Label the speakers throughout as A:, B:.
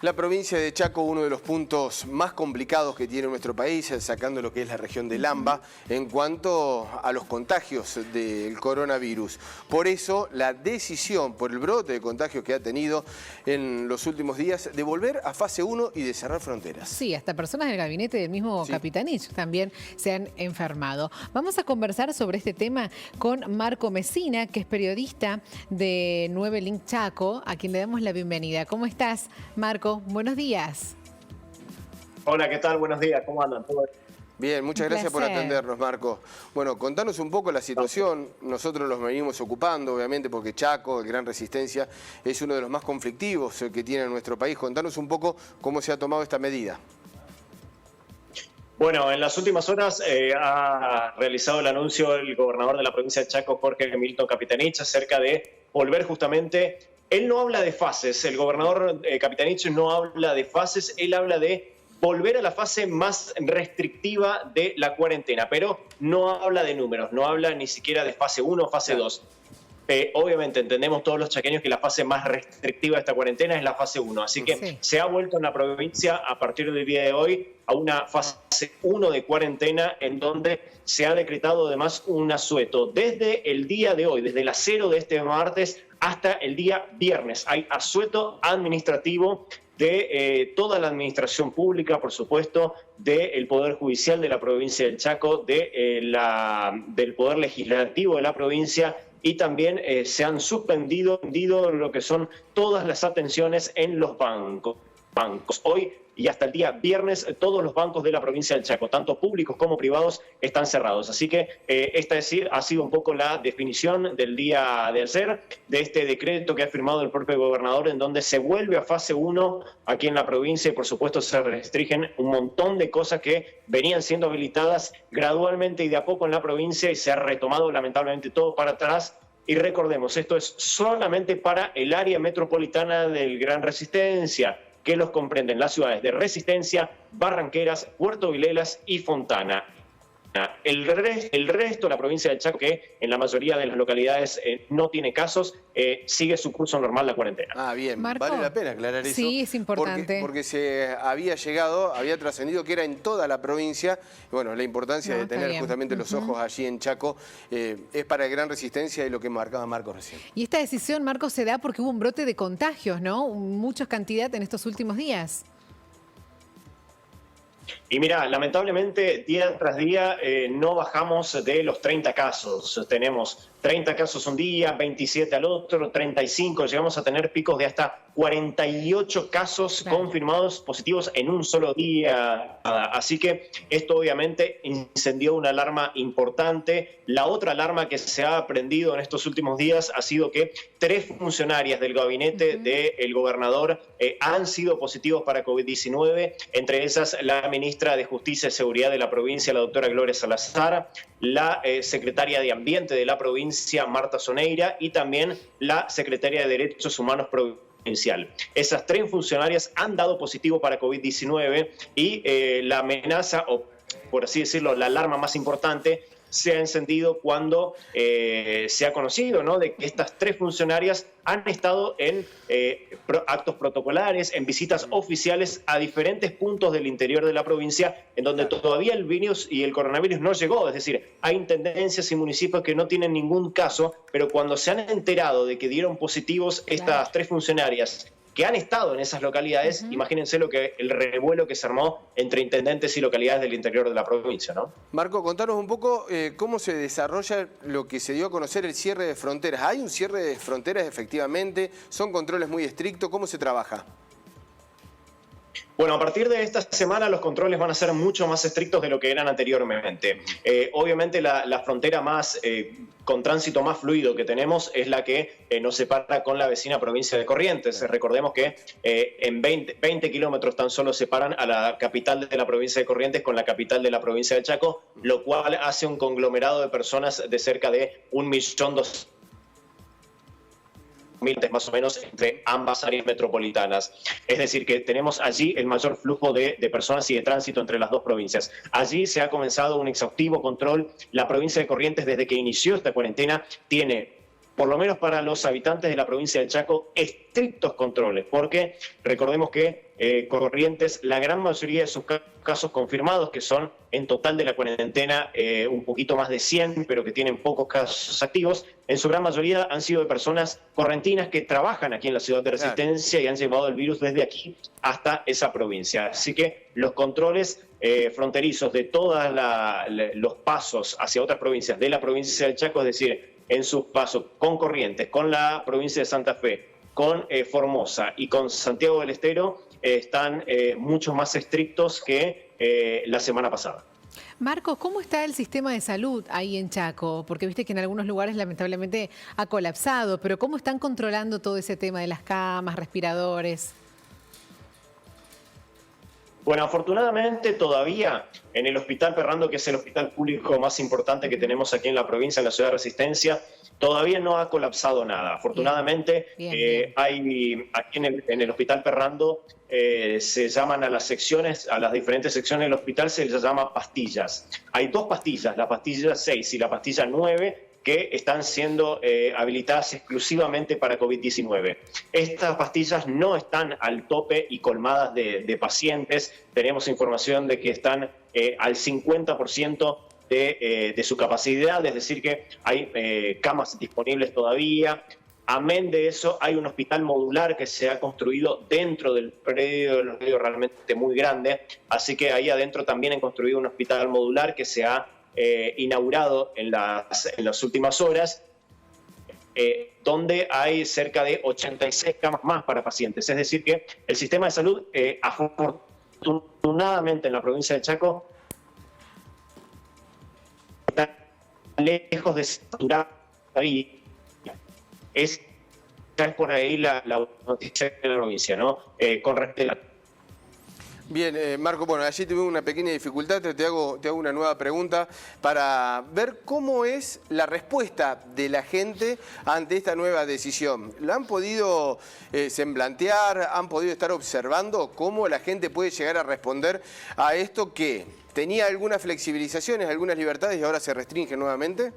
A: La provincia de Chaco, uno de los puntos más complicados que tiene nuestro país, sacando lo que es la región del AMBA, en cuanto a los contagios del coronavirus. Por eso, la decisión por el brote de contagios que ha tenido en los últimos días de volver a fase 1 y de cerrar fronteras.
B: Sí, hasta personas del gabinete del mismo Capitanich también se han enfermado. Vamos a conversar sobre este tema con Marco Messina, que es periodista de 9 Link Chaco, a quien le damos la bienvenida. ¿Cómo estás, Marco? Buenos días.
C: Hola, ¿qué tal? Buenos días, ¿cómo andan? ¿Todo bien?
A: Bien, muchas gracias por atendernos, Marco. Bueno, contanos un poco la situación. Nosotros los venimos ocupando, obviamente, porque Chaco, el Gran Resistencia, es uno de los más conflictivos que tiene nuestro país. Contanos un poco cómo se ha tomado esta medida.
C: Bueno, en las últimas horas ha realizado el anuncio el gobernador de la provincia de Chaco, Jorge Milton Capitanich, acerca de volver justamente. Él no habla de fases, el gobernador Capitanich no habla de fases, él habla de volver a la fase más restrictiva de la cuarentena, pero no habla de números, no habla ni siquiera de fase 1 o fase 2. Obviamente entendemos todos los chaqueños que la fase más restrictiva de esta cuarentena es la fase 1, así que se ha vuelto en la provincia a partir del día de hoy a una fase 1 de cuarentena en donde se ha decretado además un asueto. Desde el día de hoy, desde las 0 de este martes hasta el día viernes, hay asueto administrativo de toda la administración pública, por supuesto, del Poder Judicial de la provincia del Chaco, del Poder Legislativo de la provincia, y también se han suspendido lo que son todas las atenciones en los bancos. Hoy y hasta el día viernes todos los bancos de la provincia del Chaco, tanto públicos como privados, están cerrados. Así que esta ha sido un poco la definición del día de ayer, de este decreto que ha firmado el propio gobernador, en donde se vuelve a fase 1 aquí en la provincia y por supuesto se restringen un montón de cosas que venían siendo habilitadas gradualmente y de a poco en la provincia y se ha retomado lamentablemente todo para atrás. Y recordemos, esto es solamente para el área metropolitana del Gran Resistencia, que los comprenden las ciudades de Resistencia, Barranqueras, Puerto Vilelas y Fontana. El resto de la provincia del Chaco, que en la mayoría de las localidades no tiene casos, sigue su curso normal la cuarentena.
A: Ah, bien,
B: Marco,
A: vale la pena aclarar eso.
B: Sí, es importante.
A: Porque se había trascendido que era en toda la provincia. Bueno, la importancia de tener justamente los ojos allí en Chaco es para el Gran Resistencia y lo que marcaba Marco recién.
B: Y esta decisión, Marco, se da porque hubo un brote de contagios, ¿no? Mucha cantidad en estos últimos días.
C: Y mira, lamentablemente día tras día no bajamos de los 30 casos. Tenemos 30 casos un día, 27 al otro, 35. Llegamos a tener picos de hasta 48 casos confirmados positivos en un solo día. Así que esto obviamente incendió una alarma importante. La otra alarma que se ha prendido en estos últimos días ha sido que 3 funcionarias del gabinete del gobernador han sido positivos para COVID-19, entre esas la ministra de Justicia y Seguridad de la provincia, la doctora Gloria Salazar, la secretaria de Ambiente de la provincia, Marta Soneira, y también la secretaria de Derechos Humanos provincial. Esas 3 funcionarias han dado positivo para COVID-19 y la amenaza, o por así decirlo, la alarma más importante, se ha encendido cuando se ha conocido, ¿no?, de que estas 3 funcionarias han estado en actos protocolares, en visitas oficiales a diferentes puntos del interior de la provincia, en donde todavía el virus y el coronavirus no llegó. Es decir, hay intendencias y municipios que no tienen ningún caso, pero cuando se han enterado de que dieron positivos estas 3 funcionarias que han estado en esas localidades, imagínense el revuelo que se armó entre intendentes y localidades del interior de la provincia, ¿no?
A: Marco, contanos un poco cómo se desarrolla lo que se dio a conocer, el cierre de fronteras. ¿Hay un cierre de fronteras efectivamente? ¿Son controles muy estrictos? ¿Cómo se trabaja?
C: Bueno, a partir de esta semana los controles van a ser mucho más estrictos de lo que eran anteriormente. Obviamente la frontera más con tránsito más fluido que tenemos es la que nos separa con la vecina provincia de Corrientes. Recordemos que en 20 kilómetros tan solo separan a la capital de la provincia de Corrientes con la capital de la provincia de Chaco, lo cual hace un conglomerado de personas de cerca de 1.200.000 más o menos entre ambas áreas metropolitanas. Es decir, que tenemos allí el mayor flujo de personas y de tránsito entre las 2 provincias. Allí se ha comenzado un exhaustivo control. La provincia de Corrientes, desde que inició esta cuarentena, tiene por lo menos para los habitantes de la provincia del Chaco, estrictos controles, porque recordemos que Corrientes, la gran mayoría de sus casos confirmados, que son en total de la cuarentena un poquito más de 100, pero que tienen pocos casos activos, en su gran mayoría han sido de personas correntinas que trabajan aquí en la ciudad de Resistencia y han llevado el virus desde aquí hasta esa provincia. Así que los controles fronterizos de todos los pasos hacia otras provincias de la provincia del Chaco, es decir, en sus pasos con Corrientes, con la provincia de Santa Fe, con Formosa y con Santiago del Estero, están mucho más estrictos que la semana pasada.
B: Marcos, ¿cómo está el sistema de salud ahí en Chaco? Porque viste que en algunos lugares lamentablemente ha colapsado, pero ¿cómo están controlando todo ese tema de las camas, respiradores?
C: Bueno, afortunadamente todavía en el Hospital Perrando, que es el hospital público más importante que tenemos aquí en la provincia, en la ciudad de Resistencia, todavía no ha colapsado nada. Afortunadamente, bien. Hay aquí en el Hospital Perrando se llaman a las secciones, a las diferentes secciones del hospital se les llama pastillas. Hay dos pastillas, la pastilla 6 y la pastilla 9, que están siendo habilitadas exclusivamente para COVID-19. Estas pastillas no están al tope y colmadas de pacientes. Tenemos información de que están al 50% de su capacidad, es decir que hay camas disponibles todavía. Amén de eso, hay un hospital modular que se ha construido dentro del predio realmente muy grande, así que ahí adentro también han construido un hospital modular que se ha inaugurado en las últimas horas, donde hay cerca de 86 camas más para pacientes. Es decir que el sistema de salud, afortunadamente en la provincia de Chaco, está lejos de saturar. Es por ahí la noticia de la provincia, ¿no? Con respecto a...
A: Bien, Marco, bueno, allí tuve una pequeña dificultad, te hago una nueva pregunta para ver cómo es la respuesta de la gente ante esta nueva decisión. ¿La han podido semblantear, han podido estar observando cómo la gente puede llegar a responder a esto que tenía algunas flexibilizaciones, algunas libertades y ahora se restringe nuevamente?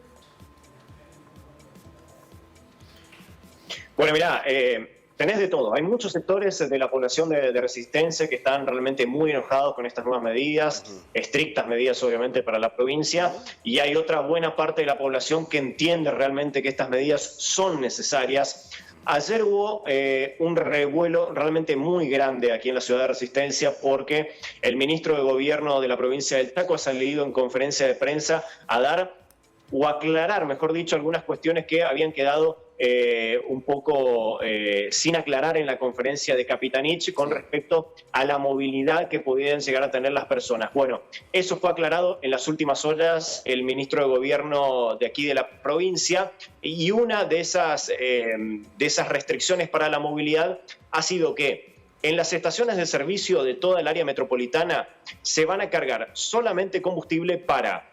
C: Bueno, mirá, tenés de todo. Hay muchos sectores de la población de Resistencia que están realmente muy enojados con estas nuevas medidas, estrictas medidas obviamente para la provincia, y hay otra buena parte de la población que entiende realmente que estas medidas son necesarias. Ayer hubo un revuelo realmente muy grande aquí en la ciudad de Resistencia porque el ministro de Gobierno de la provincia del Chaco ha salido en conferencia de prensa a dar o aclarar, mejor dicho, algunas cuestiones que habían quedado un poco sin aclarar en la conferencia de Capitanich con respecto a la movilidad que podían llegar a tener las personas. Bueno, eso fue aclarado en las últimas horas el ministro de Gobierno de aquí de la provincia, y una de esas restricciones para la movilidad ha sido que en las estaciones de servicio de toda el área metropolitana se van a cargar solamente combustible para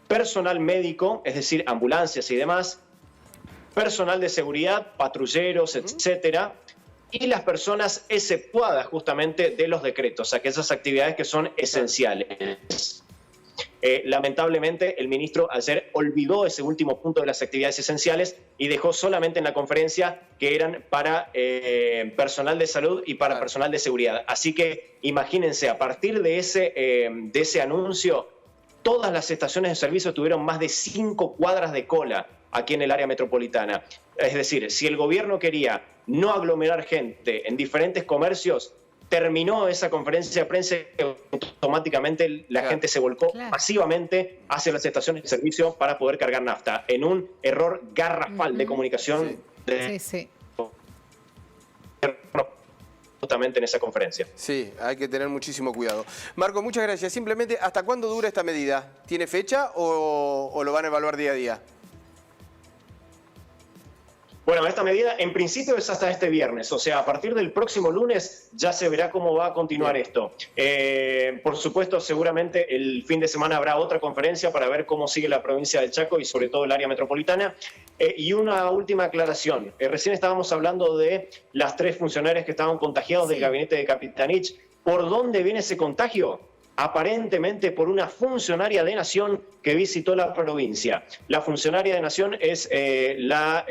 C: personal médico, es decir, ambulancias y demás, personal de seguridad, patrulleros, etcétera, y las personas exceptuadas justamente de los decretos, aquellas actividades que son esenciales. Lamentablemente, el ministro ayer olvidó ese último punto de las actividades esenciales y dejó solamente en la conferencia que eran para personal de salud y para personal de seguridad. Así que imagínense, a partir de ese anuncio, todas las estaciones de servicio tuvieron más de 5 cuadras de cola aquí en el área metropolitana. Es decir, si el gobierno quería no aglomerar gente en diferentes comercios, terminó esa conferencia de prensa y automáticamente la gente se volcó masivamente hacia las estaciones de servicio para poder cargar nafta, en un error garrafal de comunicación justamente en esa conferencia.
A: Sí, hay que tener muchísimo cuidado. Marco, muchas gracias. Simplemente, ¿hasta cuándo dura esta medida? ¿Tiene fecha o lo van a evaluar día a día?
C: Bueno, esta medida en principio es hasta este viernes, o sea, a partir del próximo lunes ya se verá cómo va a continuar esto. Por supuesto, seguramente el fin de semana habrá otra conferencia para ver cómo sigue la provincia del Chaco y sobre todo el área metropolitana. Y una última aclaración. Recién estábamos hablando de las 3 funcionarias que estaban contagiados del gabinete de Capitanich. ¿Por dónde viene ese contagio? aparentemente por una funcionaria de Nación que visitó la provincia. La funcionaria de Nación es la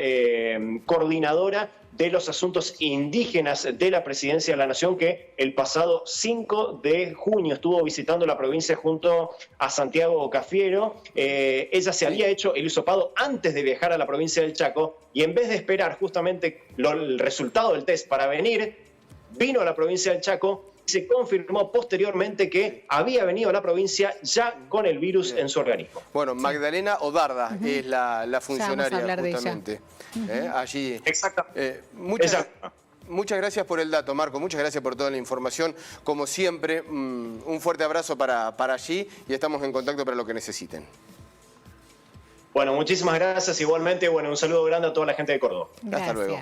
C: coordinadora de los asuntos indígenas de la Presidencia de la Nación, que el pasado 5 de junio estuvo visitando la provincia junto a Santiago Cafiero. Ella se había hecho el hisopado antes de viajar a la provincia del Chaco y en vez de esperar justamente el resultado del test para venir, vino a la provincia del Chaco. Se confirmó posteriormente que había venido a la provincia ya con el virus en su organismo.
A: Bueno, Magdalena Odarda es la funcionaria justamente. Allí.
C: Exactamente.
A: Muchas gracias por el dato, Marco. Muchas gracias por toda la información. Como siempre, un fuerte abrazo para allí y estamos en contacto para lo que necesiten.
C: Bueno, muchísimas gracias. Igualmente, bueno, un saludo grande a toda la gente de Córdoba.
B: Gracias.
A: Hasta luego.